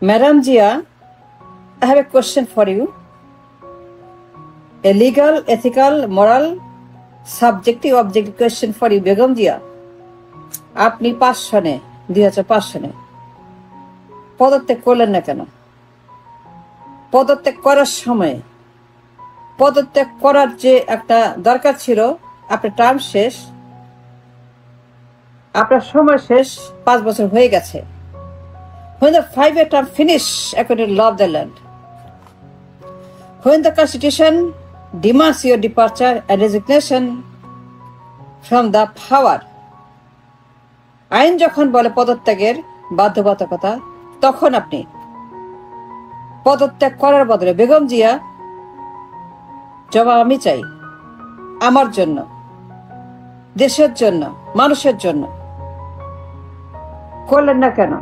Madam Jia, I have a question for you. A legal, ethical, moral, subjective, objective question for you, Begum Jia. আপনি 5 সনে 2005 সনে পদত্যাগ করলেন না কেন? পদত্যাগ করার সময় পদত্যাগ করার যে একটা দরকার ছিল, আপনার টার্ম শেষ, আপনার সময় শেষ, 5 বছর হয়ে গেছে। When the 5-year term finish according to law of the land, when the Constitution demands your departure and resignation from the power, আইন যখন বলে পদত্যাগের বাধ্যবাধকতা, তখন আপনি পদত্যাগ করার বদলে বেগম জিয়া জবাব আমি চাই, আমার জন্য, দেশের জন্য, মানুষের জন্য করলেন না কেন?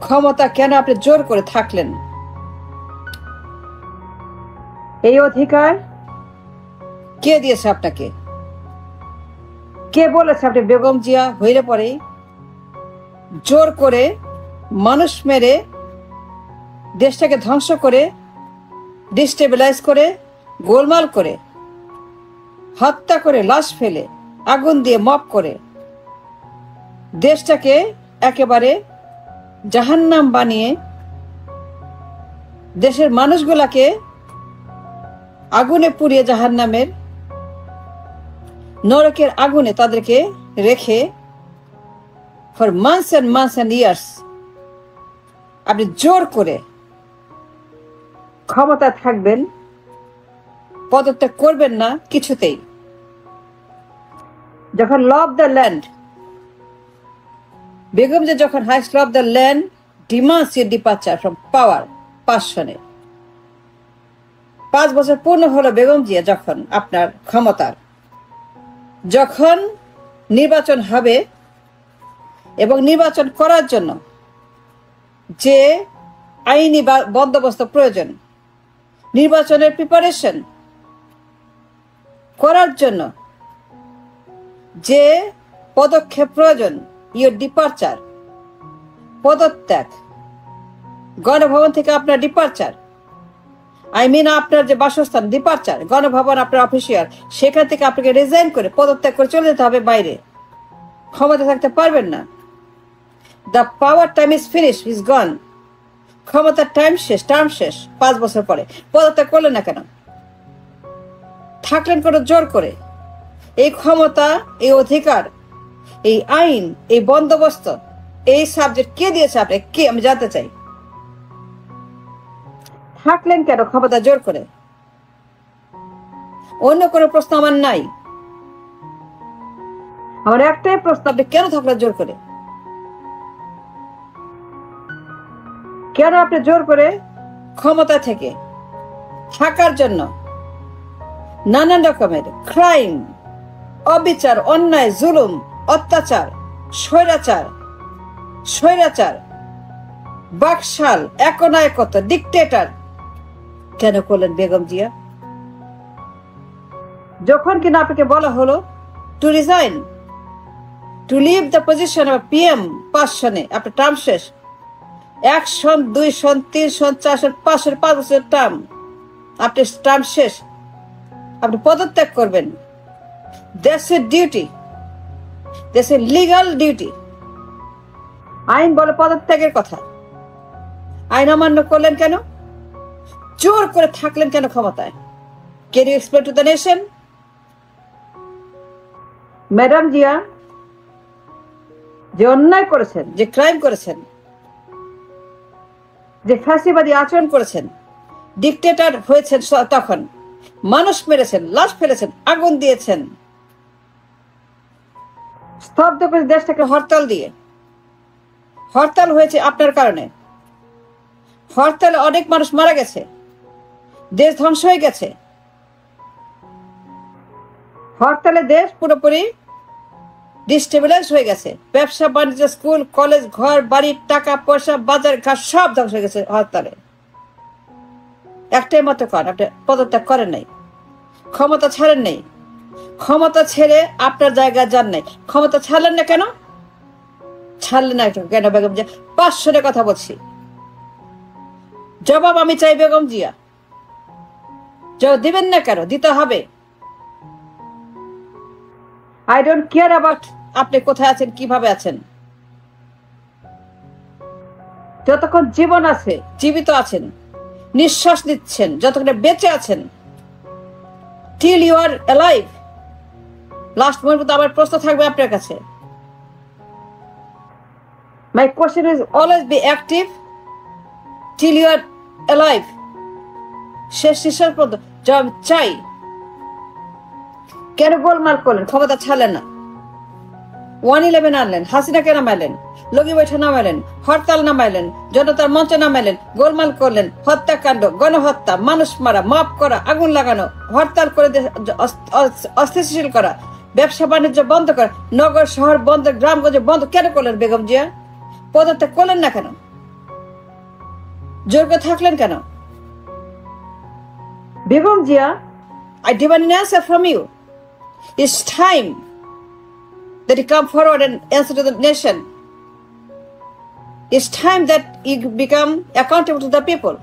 ক্ষমতা কেন আপনি জোর করে থাকলেন? এই অধিকার কে দিয়েছে আপনাকে? কে বলেছে আপনি বেগম জিয়া হইলে পরে জোর করে মানুষ মেরে, দেশটাকে ধ্বংস করে, ডিস্টেবিলাইজ করে, গোলমাল করে, হত্যা করে, লাশ ফেলে, আগুন দিয়ে মপ করে দেশটাকে একেবারে জাহান্নাম বানিয়ে দেশের মানুষগুলাকে আগুনে পুড়িয়ে জাহান্নামের নরকের আগুনে তাদেরকে রেখে ফর মান্থস এন্ড ইয়ার্স আপনি জোর করে ক্ষমতায় থাকবেন, পদত্যাগ করবেন না কিছুতেই। যখন ল অফ দ্য ল্যান্ড, বেগম যে যখন highest law of the land demands your departure from power, 5 সনে 5 বছর পূর্ণ হলো বেগম জিয়া যখন আপনার ক্ষমতার, যখন নির্বাচন হবে এবং নির্বাচন করার জন্য যে আইনি বন্দোবস্ত প্রয়োজন, নির্বাচনের প্রিপারেশন করার জন্য যে পদক্ষেপ প্রয়োজন, ইউর ডিপার্চার, পদত্যাগ, গণভবন থেকে আপনার ডিপার্চার, আপনার যে বাসস্থান, ডিপার্চার, গণভবন আপনার অফিসিয়াল, সেখান থেকে আপনাকে রিজাইন করে পদত্যাগ করে চলে যেতে হবে বাইরে, ক্ষমতা থাকতে পারবেন না। The power time is finish, is গন। ক্ষমতার টাইম শেষ, টার্ম শেষ, 5 বছর পরে পদত্যাগ করলেন না কেন? থাকলেন কোনো জোর করে? এই ক্ষমতা, এই অধিকার, এই আইন, এই বন্দোবস্ত, এই সাবজেক্ট কে দিয়েছে আপনি? কে? আমি জানতে চাই। থাকলেন কেন ক্ষমতা জোর করে? অন্য কোনো প্রশ্ন আমার নাই, আমার একটাই প্রশ্ন, আপনি কেন থাকলেন জোর করে? কেন আপনি জোর করে ক্ষমতা থেকে থাকার জন্য নানান রকমের ক্রাইম, অবিচার, অন্যায়, জুলুম, অত্যাচার, স্বৈরাচার, বাকশাল, একনায়কত্ব, ডিকটেটর কেন করলেন বেগম জিয়া? যখন কিনা আপনাকে বলা হলো to resign, to leave the position of PM 5 সনে আপনার টার্ম শেষ, 1 সন, 2 সন, 3 সন, 4 সন, 5 সন, 5 বছরের টার্ম, আপনি টার্ম শেষ, আপনি পদত্যাগ করবেন। That's a duty, that's a legal duty. আইন বলে পদত্যাগের কথা, আইন অমান্য করলেন কেন? জোর করে থাকলেন কেন ক্ষমতায়? Can you explain to the nation? Madam Zia যে অন্যায় করেছেন, যে ক্রাইম করেছেন, যে ফ্যাসিবাদী আচরণ করেছেন, ডিকটেটর হয়েছেন, তখন মানুষ মেরেছেন, লাশ ফেলেছেন, আগুন দিয়েছেন, স্তব্ধ করে দেশটাকে হরতাল দিয়ে, হরতাল হয়েছে আপনার কারণে, হরতালে অনেক মানুষ মারা গেছে, দেশ ধ্বংস হয়ে গেছে, হরতালে দেশ পুরোপুরি ডিস্টেবিলাইজ হয়ে গেছে, ব্যবসা বাণিজ্য, স্কুল, কলেজ, ঘর বাড়ি, টাকা পয়সা, বাজার ঘাট সব ধ্বংস হয়ে গেছে হরতালে। একটাই মতো কারণ, আপনি পদত্যাগ করেন নাই, ক্ষমতা ছাড়েন নাই, ক্ষমতা ছেড়ে আপনার জায়গায় যান নাই। ক্ষমতা ছাড়লেন না কেন? ছাড়লেন না কেন বেগম জিয়া? 500 কথা বলছি, জবাব আমি চাই বেগম জিয়া। জবাব দিবেন না কেন? দিতে হবে। আই ডোন্ট কেয়ার অ্যাবাউট আপনি কোথায় আছেন, কিভাবে আছেন। যতক্ষণ জীবন আছে, জীবিত আছেন, নিঃশ্বাস নিচ্ছেন, যতক্ষণ বেঁচে আছেন, till you are alive, last moment আমার প্রশ্ন থাকবে আপনার কাছে। My question is always be active till you are alive. শেষ নিঃশ্বাস পর্যন্ত জবাব চাই। কেন গোলমাল করলেন? ক্ষমতা ছাড়লেন না। 111 আনলেন, হাসিনাকে নামাইলেন, লগি বৈঠা নামাইলেন, হরতাল নামাইলেন, জনতার মঞ্চ নামাইলেন, গোলমাল করলেন, হত্যাকাণ্ড, গণহত্যা, মানুষ মারা, মাপ করা, আগুন লাগানো, হরতাল করে অস্থিতিশীল করা, ব্যবসা বাণিজ্য বন্ধ করা, নগর শহর বন্ধ, গ্রামগঞ্জে বন্ধ কেন করলেন বেগম জিয়া? পদত্যাগ করলেন না কেন? যোগ্য থাকলেন কেন? Begum Zia, I demand an answer from you. It's time that you come forward and answer to the nation. It's time that you become accountable to the people.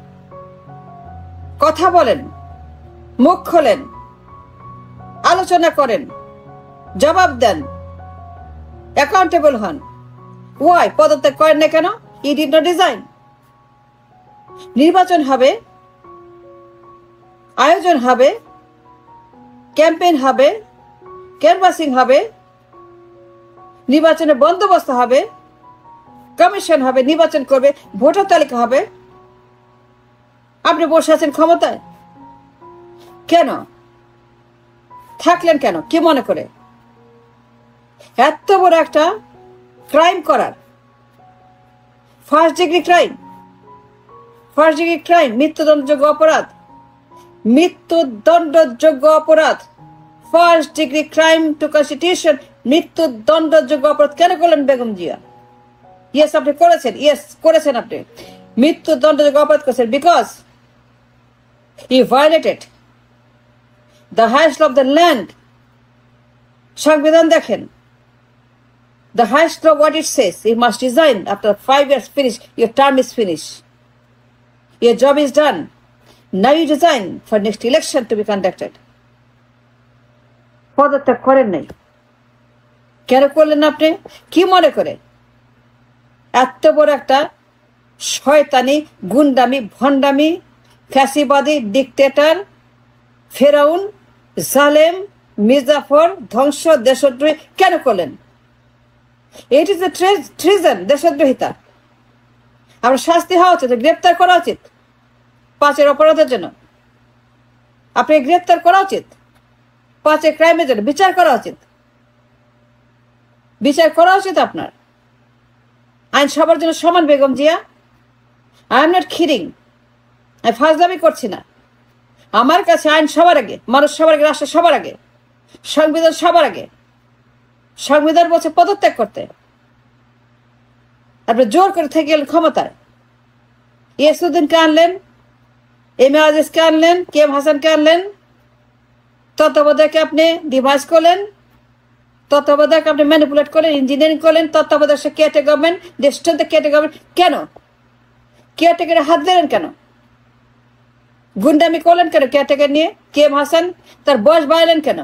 কথা বলেন, মুখ খোলেন, আলোচনা করেন, জবাব দেন, অ্যাকাউন্টেবল হন। ওয়াই পদত্যাগ করেন না কেন? ই ডিড নট রিজাইন। নির্বাচন হবে, আয়োজন হবে, ক্যাম্পেইন হবে, ক্যানভাসিং হবে, নির্বাচনের বন্দোবস্ত হবে, কমিশন হবে, নির্বাচন করবে, ভোটার তালিকা হবে। আপনি বসে আছেন ক্ষমতায়, কেন থাকলেন? কেন? কি মনে করে এত বড় একটা ক্রাইম করার? First degree crime, first degree crime, মৃত্যুদণ্ডযোগ্য অপরাধ, মৃত্যুদণ্ডযোগ্য অপরাধ, first degree crime to constitution, মৃত্যুদণ্ডযোগ্য অপরাধ কেন করলেন বেগম জিয়া? ইয়েস আপনি করেছেন, ইয়েস করেছেন, আপনি মৃত্যুদণ্ডযোগ্য অপরাধ করেছেন because you violated the highest law of the land. সংবিধান দেখেন, the highest law what it says, you must resign after 5 years finish, your term is finished, your job is done, now you resign for next election to be conducted. পদত্যাগ করেন নাই কেন? করলেন আপনি কি মনে করে? এত বড় একটা শয়তানি, গুন্ডামি, ভণ্ডামি, ফ্যাসিবাদী, ডিক্টেটর, ফেরাউন, জালেম, মির্জাফর, ধ্বংস, দেশদ্রোহী কেন করলেন? ইট ইজ এ ট্রিজন, দেশদ্রোহিতা। আমরা শাস্তি হওয়া উচিত, গ্রেপ্তার করা উচিত 5 অপরাধের জন্য। আপনি গ্রেপ্তার করা উচিত 5 ক্রাইমের জন্য, বিচার করা উচিত, বিচার করা উচিত আপনার। আইন সবার জন্য সমান Begum Zia. I am not kidding, আমি ফাজলামি করছি না। আমার কাছে আইন সবার আগে, মানুষ সবার আগে, রাষ্ট্র সবার আগে, সংবিধান সবার আগে। সংবিধান বলছে পদত্যাগ করতে, আপনি জোর করে থেকে গেলেন ক্ষমতায়। ইয়াসুদ্দিনকে আনলেন, এম এ আজিজকে আনলেন, কে এম হাসানকে আনলেন, তত্ত্বাবধায়ককে আপনি ডিভাইস করলেন, তত্ত্বাবধায়ককে আপনি ম্যানিপুলেট করলেন, ইঞ্জিনিয়ারিং করলেন, তত্ত্বাবধায়ক সে কেটে গভর্নমেন্ট, ডিস্টেন্ট কেটে গভর্নমেন্ট। কেন কেয়ারটেকারে হাত দিলেন? কেন গুন্ডামি করলেন? কেন কেয়ারটেকার নিয়ে? কে এম হাসান তার বয়স বাড়ালেন কেন?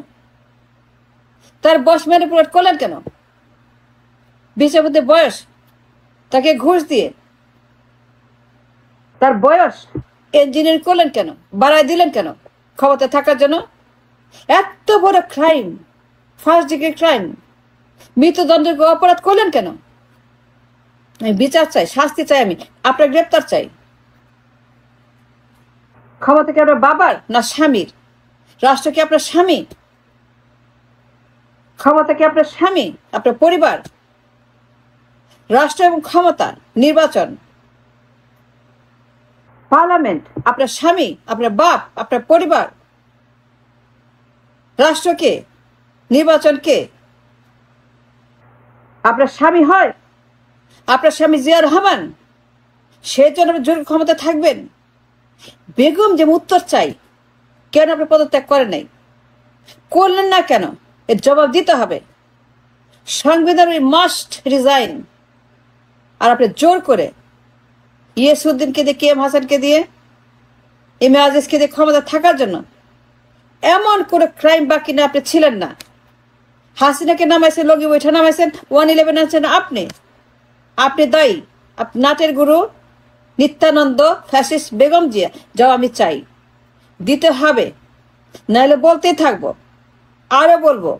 তার বয়স ম্যানিপুলেট করলেন কেন? বিচারপতি বয়স, তাকে ঘুষ দিয়ে তার বয়স ইঞ্জিনিয়ার করলেন কেন? বাড়াই দিলেন কেন ক্ষমতা থাকার জন্য? এত বড় ক্রাইম, ফার্স্ট ডিগ্রি ক্রাইম, মৃত্যুদণ্ডযোগ্য অপরাধ করলেন কেন? আমি বিচার চাই, শাস্তি চাই, আমি আপনার গ্রেপ্তার চাই। ক্ষমতা কি আপনার বাবার না স্বামীর? রাষ্ট্র কি আপনার স্বামী? ক্ষমতা কি আপনার স্বামী, আপনার পরিবার? রাষ্ট্র এবং ক্ষমতা, নির্বাচন, পার্লামেন্ট আপনার স্বামী, আপনার বাপ, আপনার পরিবার। রাষ্ট্র কে? নির্বাচন কে? আপনার স্বামী হয়? আপনার স্বামী জিয়া রহমান, সেই জন্য জোর ক্ষমতা থাকবেন। বেগম যে উত্তর চাই, কেন আপনি পদত্যাগ করেন নাই? করলেন না কেন? এর জবাব দিতে হবে। সংবিধান মাস্ট রিজাইন, আর আপনি জোর করে ইয়েসুদ্দিনকে দিয়ে, কে এম হাসানকে দিয়ে, এম এ আজিজকে দিয়ে ক্ষমতা থাকার জন্য এমন কোনো ক্রাইম বাকি না আপনি ছিলেন না। হাসিনাকে নামাইছেন, লগি বৈঠা নামাইছেন, 111 আনছেন আপনি দায়ী। নাটের গুরু নিত্যানন্দ ফ্যাসিস্ট বেগম জিয়া যাও আমি চাই, দিতে হবে, নাহলে বলতেই থাকবো, আরো বলবো।